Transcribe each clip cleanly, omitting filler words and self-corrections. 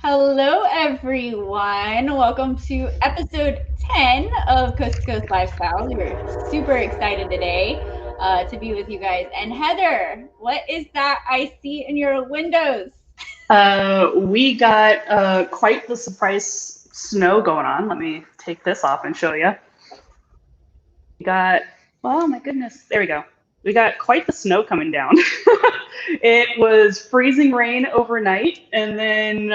Hello, everyone. Welcome to episode 10 of Coast to Coast Lifestyles. We're super excited today to be with you guys. And Heather, what is that I see in your windows? We got quite the surprise snow going on. Let me take this off and show you. We got, oh my goodness, there we go. We got quite the snow coming down. It was freezing rain overnight, and then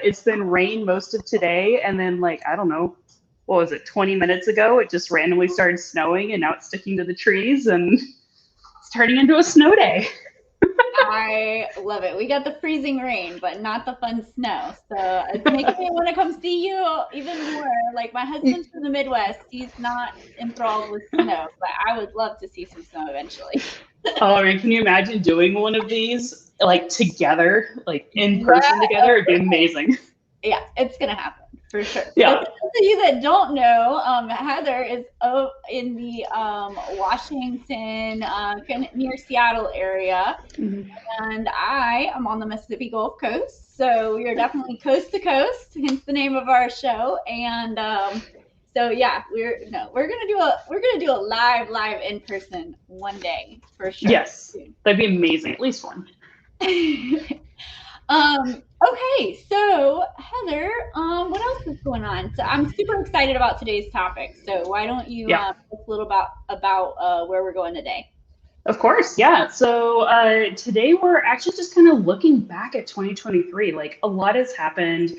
it's been rain most of today. And then, like, I don't know, what was it, 20 minutes ago, it just randomly started snowing, and now it's sticking to the trees, and it's turning into a snow day. I love it. We got the freezing rain, but not the fun snow. So it's making me want to come see you even more. Like my husband's from the Midwest. He's not enthralled with snow, but I would love to see some snow eventually. Oh, I mean, can you imagine doing one of these like together, like in Yeah, person together? It'd be amazing. yeah, it's gonna happen for sure. So, for Yeah. those of you that don't know, Heather is in the Washington, near Seattle area, Mhm. and I am on the Mississippi Gulf Coast. So we are definitely coast to coast, hence the name of our show. And so yeah, we're gonna do a live in person one day for sure. Yes, that'd be amazing. At least one. Okay, so Heather, what else is going on? So I'm super excited about today's topic. So why don't you Yeah. tell us a little about where we're going today? Of course, yeah. So today we're actually just kind of looking back at 2023. Like a lot has happened,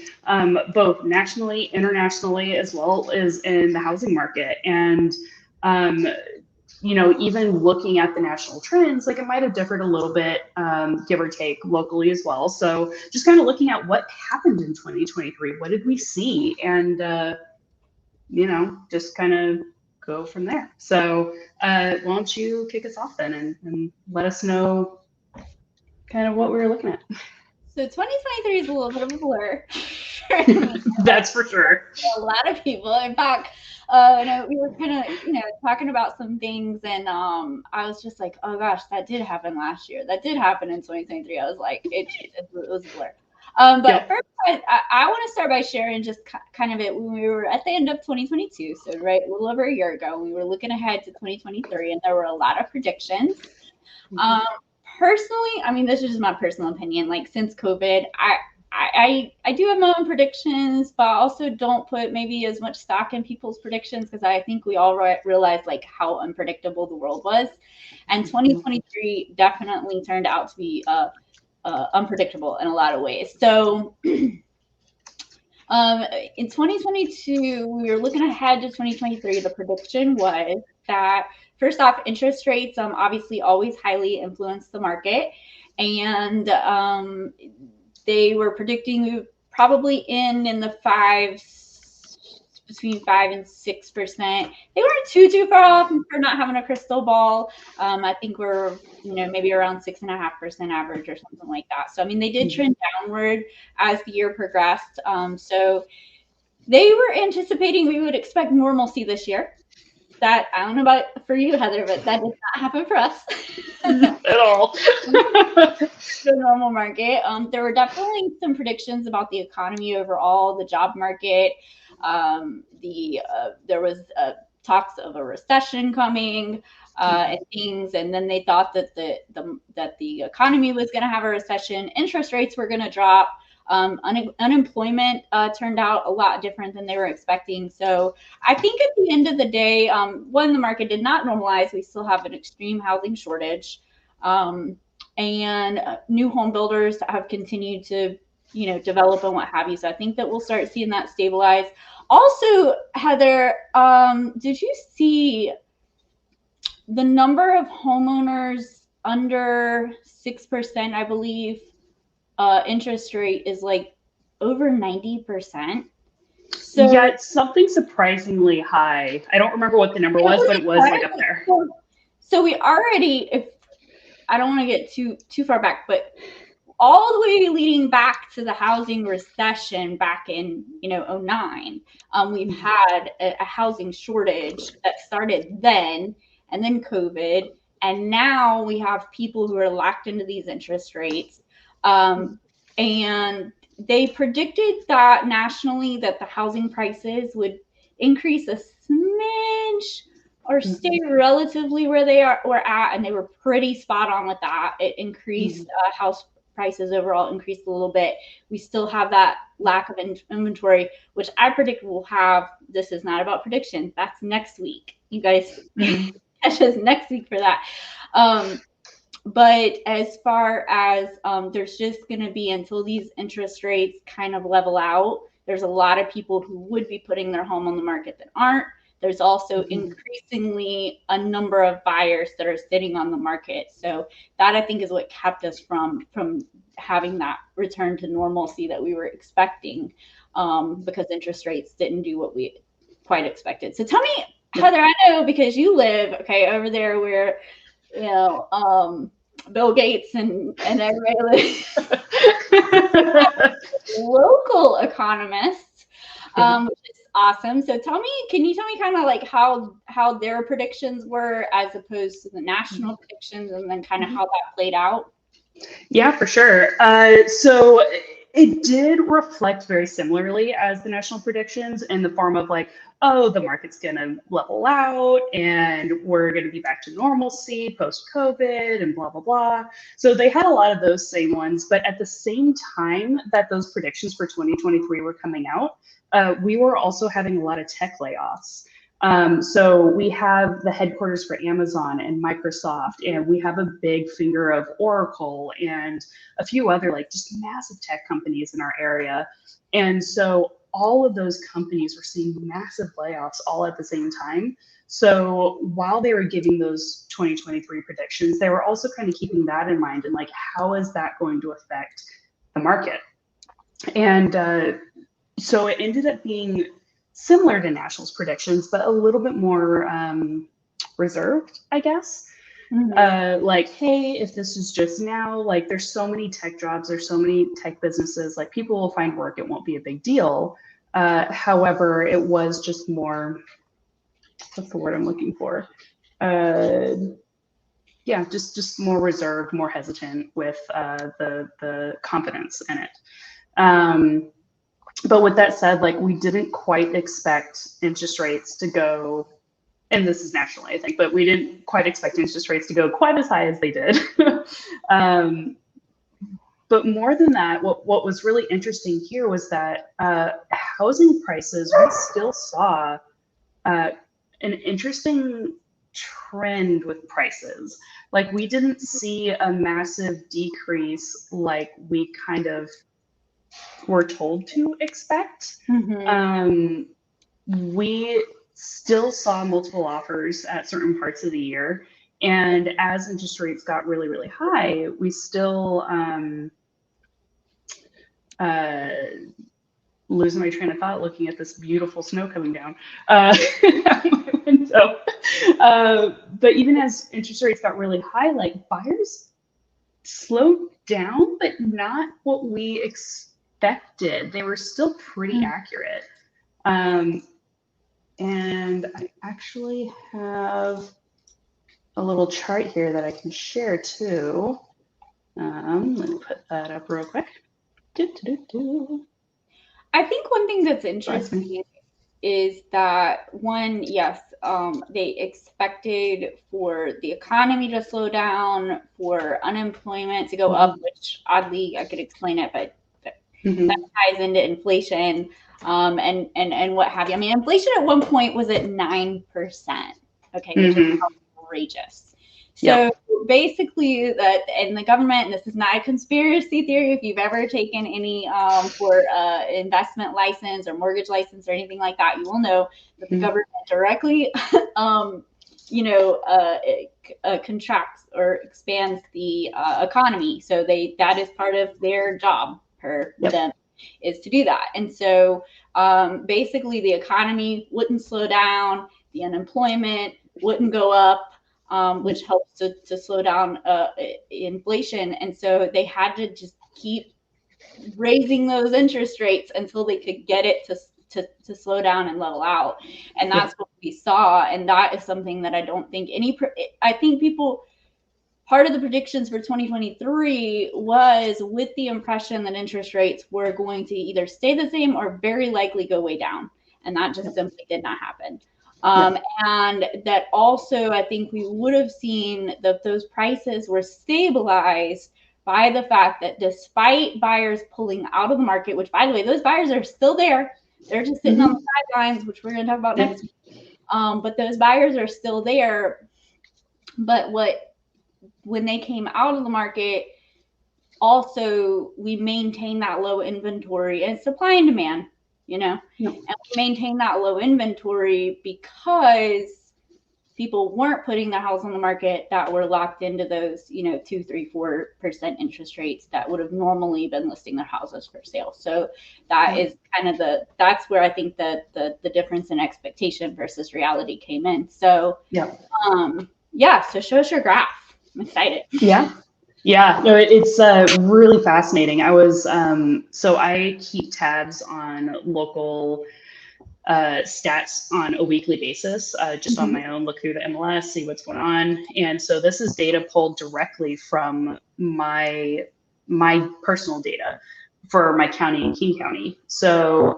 both nationally, internationally, as well as in the housing market. And um, even looking at the national trends, like it might have differed a little bit, give or take, locally as well. So just kind of looking at what happened in 2023. What did we see? And just kind of go from there. So, why don't you kick us off then and let us know kind of what we were looking at? So 2023 is a little bit of a blur for me. That's for sure. A lot of people. In fact, we were kind of, talking about some things, and I was just like, oh gosh, that did happen last year. That did happen in 2023. I was like, it was a blur. But Yep. first, I want to start by sharing just kind of it when we were at the end of 2022. So, right, a little over a year ago, we were looking ahead to 2023, and there were a lot of predictions. Mhm. Um, Personally, I mean, this is just my personal opinion. Like since COVID, I do have my own predictions, but I also don't put maybe as much stock in people's predictions because I think we all realized like how unpredictable the world was, and Mhm. 2023 definitely turned out to be unpredictable in a lot of ways. So um, in 2022, we were looking ahead to 2023. The prediction was that first off, interest rates obviously always highly influence the market, and they were predicting we would probably end in the fives, between 5 and 6%. They weren't too far off for not having a crystal ball. I think we're maybe around 6.5% average or something like that. So I mean, they did Mhm. trend downward as the year progressed. So they were anticipating we would expect normalcy this year. That I don't know about for you, Heather, but that did not happen for us. At all. The normal market. There were definitely some predictions about the economy overall, the job market. There was talks of a recession coming and things, and then they thought that the economy was going to have a recession, interest rates were going to drop. Unemployment turned out a lot different than they were expecting. So I think at the end of the day, when the market did not normalize, we still have an extreme housing shortage. And new home builders have continued to develop and what have you. So I think that we'll start seeing that stabilize. Also, Heather, did you see the number of homeowners under 6%? I believe interest rate is like over 90%. Yeah, So it's something surprisingly high. I don't remember what the number it was, was but it was like up incredible. there. So we already, if I don't want to get too far back, but all the way leading back to the housing recession back in 09, we've had a housing shortage that started then, and then COVID, and now we have people who are locked into these interest rates, um, and they predicted that nationally that the housing prices would increase a smidge or stay relatively where they were at, and they were pretty spot on with that. It increased house prices overall increased a little bit. We still have that lack of inventory, which I predict we'll have. This is not about predictions. That's next week. You guys catch us next week for that. But as far as there's just going to be, until these interest rates kind of level out, there's a lot of people who would be putting their home on the market that aren't. There's also increasingly a number of buyers that are sitting on the market. So that, I think, is what kept us from having that return to normalcy that we were expecting, because interest rates didn't do what we quite expected. So tell me, Heather, I know because you live over there where Bill Gates and everybody local economists, which is awesome. So can you tell me kind of like how their predictions were as opposed to the national predictions, and then kind of how that played out? Yeah, for sure. So it did reflect very similarly as the national predictions, in the form of like, oh, the market's going to level out and we're going to be back to normalcy post COVID and blah, blah, blah. So they had a lot of those same ones. But at the same time that those predictions for 2023 were coming out, we were also having a lot of tech layoffs. So we have the headquarters for Amazon and Microsoft, and we have a big finger of Oracle and a few other like just massive tech companies in our area. And so all of those companies were seeing massive layoffs all at the same time. So while they were giving those 2023 predictions, they were also kind of keeping that in mind, and like, how is that going to affect the market? And so it ended up being similar to National's predictions, but a little bit more reserved, I guess. Like, hey, if this is just now, like, there's so many tech jobs, there's so many tech businesses, like, people will find work, it won't be a big deal. However, it was just more, what's the word I'm looking for? Yeah, just more reserved, more hesitant with the confidence in it. But with that said, like, we didn't quite expect interest rates to go, and this is nationally, I think, but we didn't quite expect interest rates to go quite as high as they did. But more than that, what was really interesting here was that housing prices, we still saw an interesting trend with prices. Like, we didn't see a massive decrease like we kind of were told to expect. We still saw multiple offers at certain parts of the year. And as interest rates got really, really high, we still losing my train of thought looking at this beautiful snow coming down out my window. But even as interest rates got really high, like, buyers slowed down, but not what we expected. They were still pretty accurate. And I actually have a little chart here that I can share too. Let me put that up real quick. I think one thing that's interesting is that, one, yes, they expected for the economy to slow down, for unemployment to go up, which oddly I could explain it, but that ties into inflation and what have you. I mean, inflation at one point was at 9%, okay, which is outrageous. So basically, that, and the government, and this is not a conspiracy theory, if you've ever taken any for investment license or mortgage license or anything like that, you will know that the government directly, contracts or expands the economy. So that is part of their job for them, is to do that. And so basically, the economy wouldn't slow down, the unemployment wouldn't go up, which helps to slow down inflation. And so they had to just keep raising those interest rates until they could get it to slow down and level out. And that's what we saw. And that is something that I don't think I think people part of the predictions for 2023 was with the impression that interest rates were going to either stay the same or very likely go way down. And that just simply did not happen. And that also, I think we would have seen that those prices were stabilized by the fact that despite buyers pulling out of the market, which by the way, those buyers are still there. They're just sitting on the sidelines, which we're going to talk about next week. But those buyers are still there. But when they came out of the market, also we maintained that low inventory and supply and demand, and we maintained that low inventory because people weren't putting their house on the market that were locked into those 2, 3, 4% interest rates that would have normally been listing their houses for sale. So that is kind of that's where I think that the difference in expectation versus reality came in. So so show us your graph. I'm excited. No, it's really fascinating. I was so I keep tabs on local stats on a weekly basis, just on my own, look through the MLS, see what's going on. And so this is data pulled directly from my personal data for my county in King County. So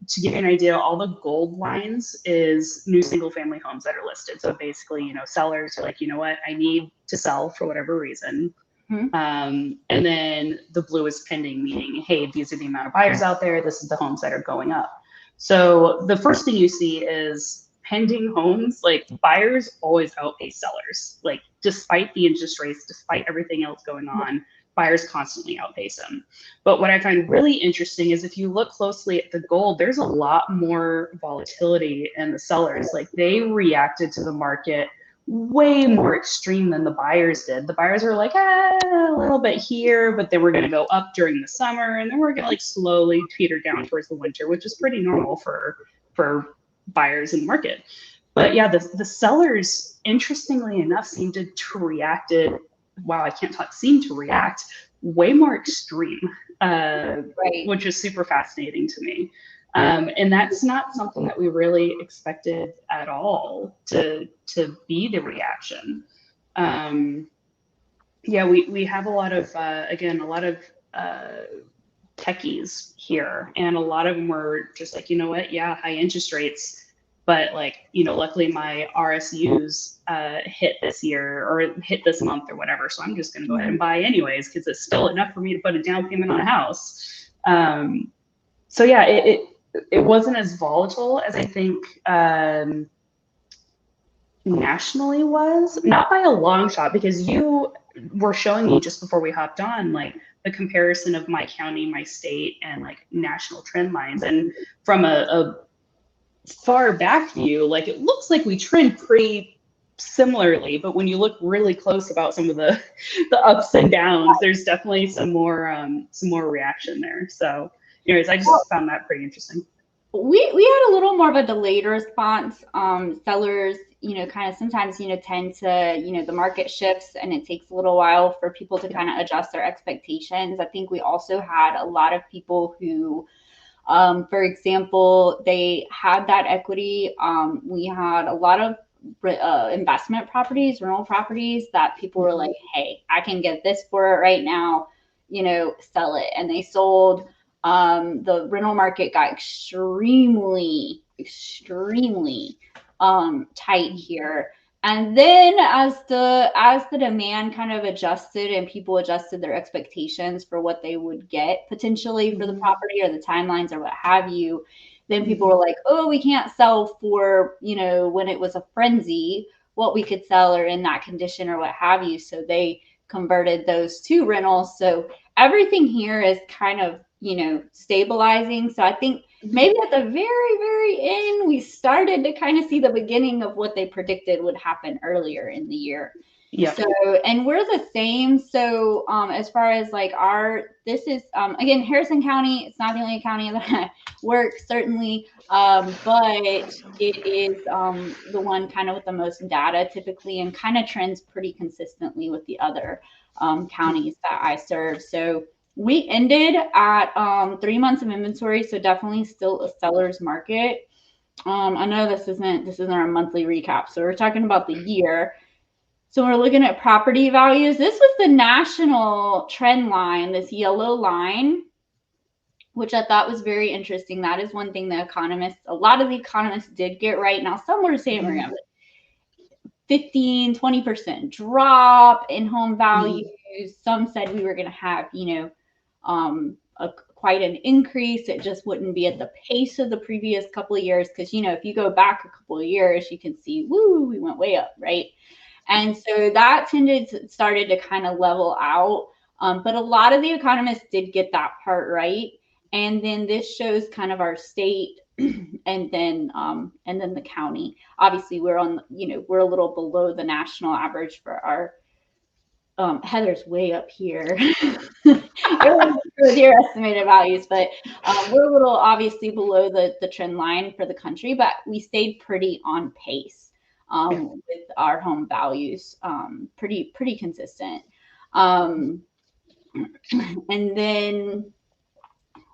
to give you an idea, all the gold lines is new single family homes that are listed. So basically, sellers are like, you know what, I need to sell for whatever reason. And then the blue is pending, meaning, hey, these are the amount of buyers out there. This is the homes that are going up. So the first thing you see is pending homes, like buyers always outpace sellers, like despite the interest rates, despite everything else going on, buyers constantly outpace them. But what I find really interesting is if you look closely at the gold, there's a lot more volatility in the sellers. Like they reacted to the market way more extreme than the buyers did. The buyers are like, a little bit here, but then we're going to go up during the summer, and then we're going to like slowly peter down towards the winter, which is pretty normal for buyers in the market. But yeah, the sellers, interestingly enough, seemed to react way more extreme, which is super fascinating to me. And that's not something that we really expected at all to be the reaction. We have a lot of techies here, and a lot of them were just like, you know what, high interest rates, but luckily my RSUs hit this year or hit this month or whatever, so I'm just going to go ahead and buy anyways because it's still enough for me to put a down payment on a house. It wasn't as volatile as I think nationally was, not by a long shot, because you were showing me just before we hopped on, like the comparison of my county, my state, and like national trend lines. And from a far back view, like it looks like we trend pretty similarly, but when you look really close about some of the ups and downs, there's definitely some more reaction there. So anyways, I just found that pretty interesting. We had a little more of a delayed response. Sellers, kind of sometimes, tend to, the market shifts and it takes a little while for people to kind of adjust their expectations. I think we also had a lot of people who, for example, they had that equity. We had a lot of investment properties, rental properties that people were like, hey, I can get this for it right now, sell it. And they sold. The rental market got extremely tight here. And then as the demand kind of adjusted and people adjusted their expectations for what they would get potentially for the property or the timelines or what have you, then people were like, oh, we can't sell for, when it was a frenzy, what we could sell or in that condition or what have you. So they converted those to rentals. So everything here is kind of, stabilizing. So I think maybe at the very, very end, we started to kind of see the beginning of what they predicted would happen earlier in the year. Yeah. So, and we're the same. So, as far as like this is, again, Harrison County, it's not the only county that I work, certainly, but it is the one kind of with the most data typically and kind of trends pretty consistently with the other counties that I serve. So, we ended at 3 months of inventory, so definitely still a seller's market. I know this isn't our monthly recap, so we're talking about the year. So we're looking at property values. This was the national trend line, this yellow line, which I thought was very interesting. That is one thing a lot of the economists did get right. Now, some were saying we're going to have 15, 20% drop in home values. Some said we were going to have, quite an increase. It just wouldn't be at the pace of the previous couple of years. Because, if you go back a couple of years, you can see, we went way up, right? And so that started to kind of level out. But a lot of the economists did get that part right. And then this shows kind of our state and then the county. Obviously, we're a little below the national average for our Heather's way up here with your estimated values, but we're a little obviously below the trend line for the country, but we stayed pretty on pace with our home values, pretty consistent. And then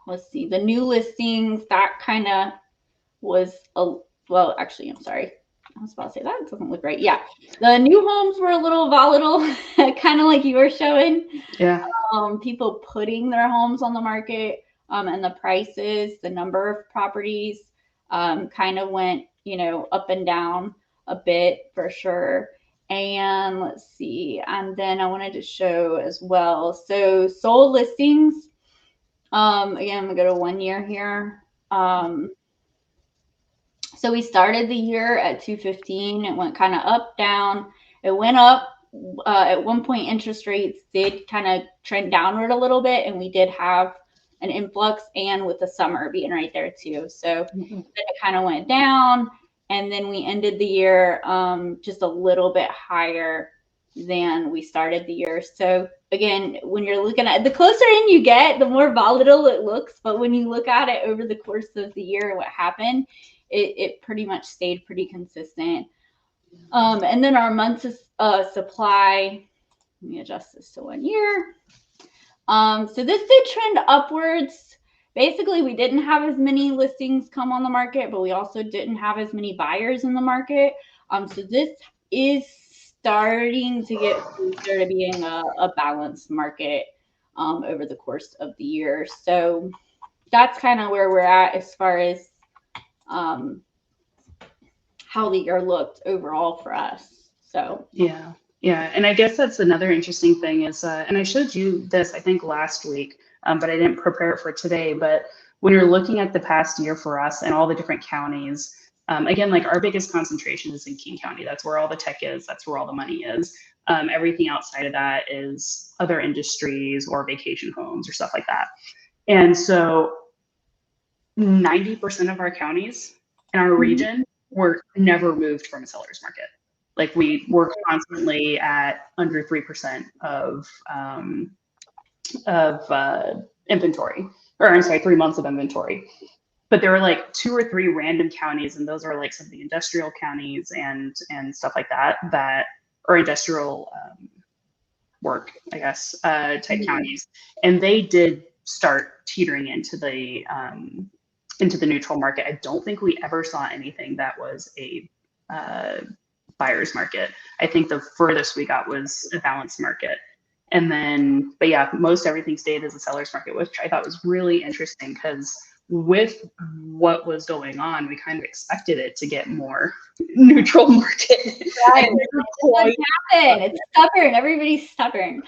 let's see, the new listings, that kind of was actually, I'm sorry. I was about to say that. It doesn't look right. Yeah. The new homes were a little volatile, kind of like you were showing. Yeah. People putting their homes on the market and the prices, the number of properties kind of went, up and down a bit for sure. And let's see. And then I wanted to show as well. So sold listings. Again, I'm going to go to 1 year here. So we started the year at 215. It went kind of up, down. It went up. At one point, interest rates did kind of trend downward a little bit, and we did have an influx, and with the summer being right there too. So then it kind of went down, and then we ended the year just a little bit higher than we started the year. So again, when you're looking at the closer in you get, the more volatile it looks. But when you look at it over the course of the year, what happened, it pretty much stayed pretty consistent. And then our months of supply, let me adjust this to 1 year. So this did trend upwards. Basically, we didn't have as many listings come on the market, but we also didn't have as many buyers in the market. So this is starting to get closer to being a balanced market over the course of the year. So that's kind of where we're at as far as how the year looked overall for us. So yeah, and I guess that's another interesting thing is, and I showed you this I think last week, but I didn't prepare it for today. But when you're looking at the past year for us and all the different counties, again, like our biggest concentration is in King County. That's where all the tech is. That's where all the money is. Everything outside of that is other industries or vacation homes or stuff like that. And so 90% of our counties in our region were never moved from a seller's market. Like we were constantly at under 3% of inventory, or I'm sorry, 3 months of inventory. But there were like 2 or 3 random counties, and those are like some of the industrial counties and stuff like that, or industrial work, I guess, type counties. And they did start teetering into the neutral market. I don't think we ever saw anything that was a buyer's market. I think the furthest we got was a balanced market. And then, but yeah, most everything stayed as a seller's market, which I thought was really interesting because with what was going on, we kind of expected it to get more neutral market. Right. It's stubborn. Everybody's stubborn.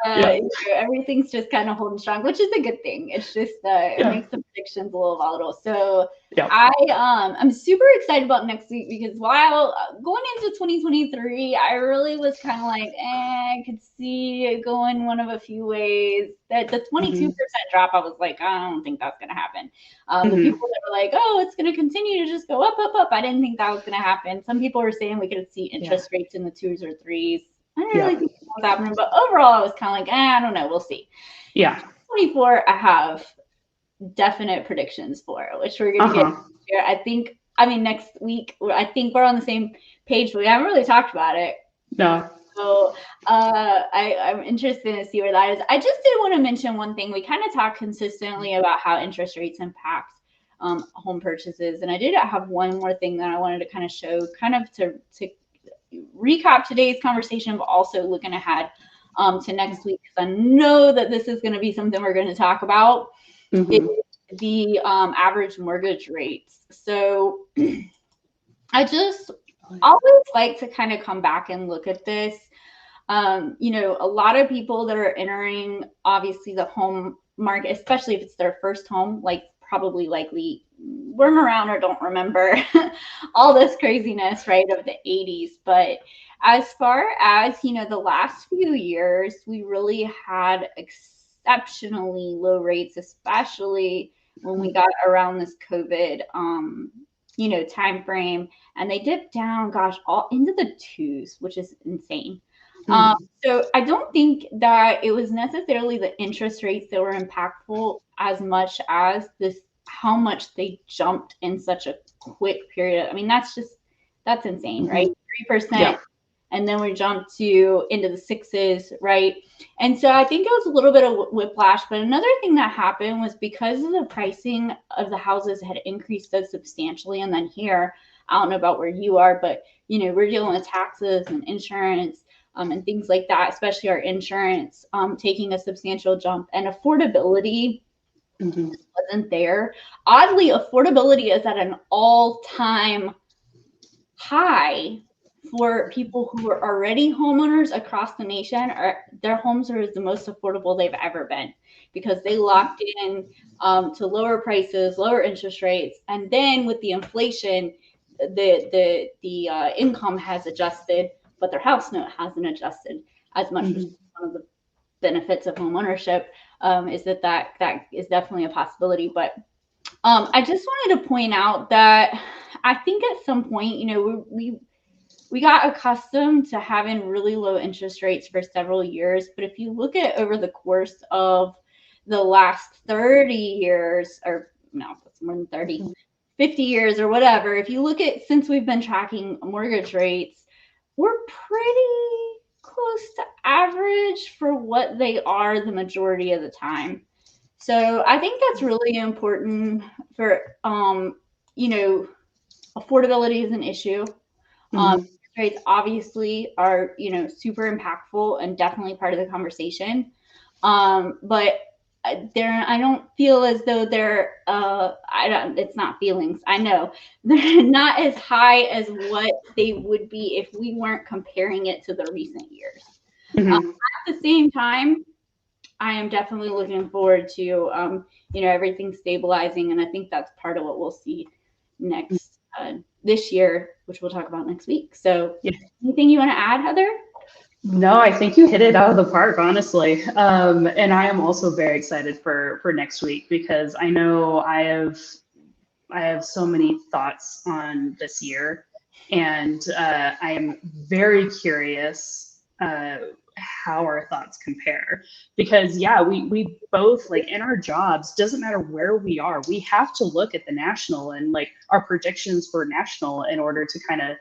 Everything's just kind of holding strong, which is a good thing. It's just it makes the predictions a little volatile. So I'm super excited about next week because while going into 2023, I really was kind of like, I could see it going one of a few ways. That the 22% drop, I was like, I don't think that's going to happen. The people that were like, oh, it's going to continue to just go up, up, up. I didn't think that was going to happen. Some people were saying we could see interest rates in the 2s or 3s. I didn't really think that was happening, but overall, I was kind of like, I don't know. We'll see. Yeah. 24, I have definite predictions for, which we're going to get here. Next week, I think we're on the same page, but we haven't really talked about it. No. So I'm interested to see where that is. I just did want to mention one thing. We kind of talk consistently about how interest rates impact home purchases. And I did have one more thing that I wanted to kind of show, kind of to recap today's conversation, but also looking ahead to next week, because I know that this is going to be something we're going to talk about. Mm-hmm. The average mortgage rates. So I just always like to kind of come back and look at this. You know, a lot of people that are entering, obviously, the home market, especially if it's their first home, like probably likely weren't around or don't remember all this craziness, right, of the 80s. But as far as, you know, the last few years, we really had exceptionally low rates, especially when we got around this COVID, you know, time frame, and they dipped down, gosh, all into the twos, which is insane. So I don't think that it was necessarily the interest rates that were impactful as much as this, how much they jumped in such a quick period. I mean, that's insane, right? 3%. Yeah. And then we jumped to into the sixes, right? And so I think it was a little bit of whiplash. But another thing that happened was because of the pricing of the houses had increased so substantially. And then here, I don't know about where you are, but, you know, we're dealing with taxes and insurance and things like that, especially our insurance taking a substantial jump, and affordability wasn't there. Oddly, affordability is at an all-time high for people who are already homeowners across the nation. Or their homes are the most affordable they've ever been, because they locked in to lower prices, lower interest rates, and then with the inflation, the income has adjusted, but their house note hasn't adjusted as much. Which is one of the benefits of home ownership, is that is definitely a possibility. But I just wanted to point out that I think at some point, you know, we got accustomed to having really low interest rates for several years. But if you look at over the course of the last 30 years, or no, it's more than 30, 50 years or whatever, if you look at since we've been tracking mortgage rates, we're pretty close to average for what they are the majority of the time. So I think that's really important for, you know, affordability is an issue. Rates obviously are, you know, super impactful and definitely part of the conversation. But I don't feel as though they're, it's not feelings. I know they're not as high as what they would be if we weren't comparing it to the recent years. At the same time, I am definitely looking forward to, you know, everything stabilizing. And I think that's part of what we'll see next this year, which we'll talk about next week. So anything you want to add, Heather? No, I think you hit it out of the park, honestly. And I am also very excited for next week, because I know I have so many thoughts on this year, and I am very curious how our thoughts compare, because we both, like, in our jobs, doesn't matter where we are, we have to look at the national and like our predictions for national in order to kind of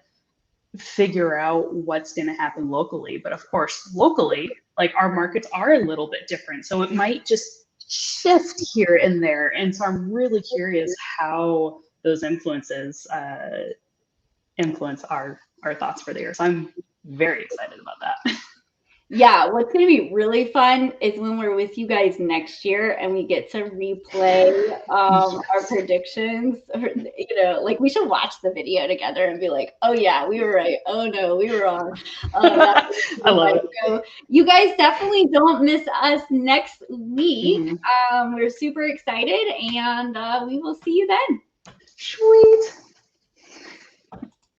figure out what's going to happen locally. But of course, locally, like, our markets are a little bit different, so it might just shift here and there. And so I'm really curious how those influences influence our thoughts for the year. So I'm very excited about that. Yeah, what's going to be really fun is when we're with you guys next year and we get to replay our predictions. You know, like, we should watch the video together and be like, oh yeah, we were right. Oh no, we were wrong. I love it. So you guys definitely don't miss us next week. We're super excited, and we will see you then. Sweet.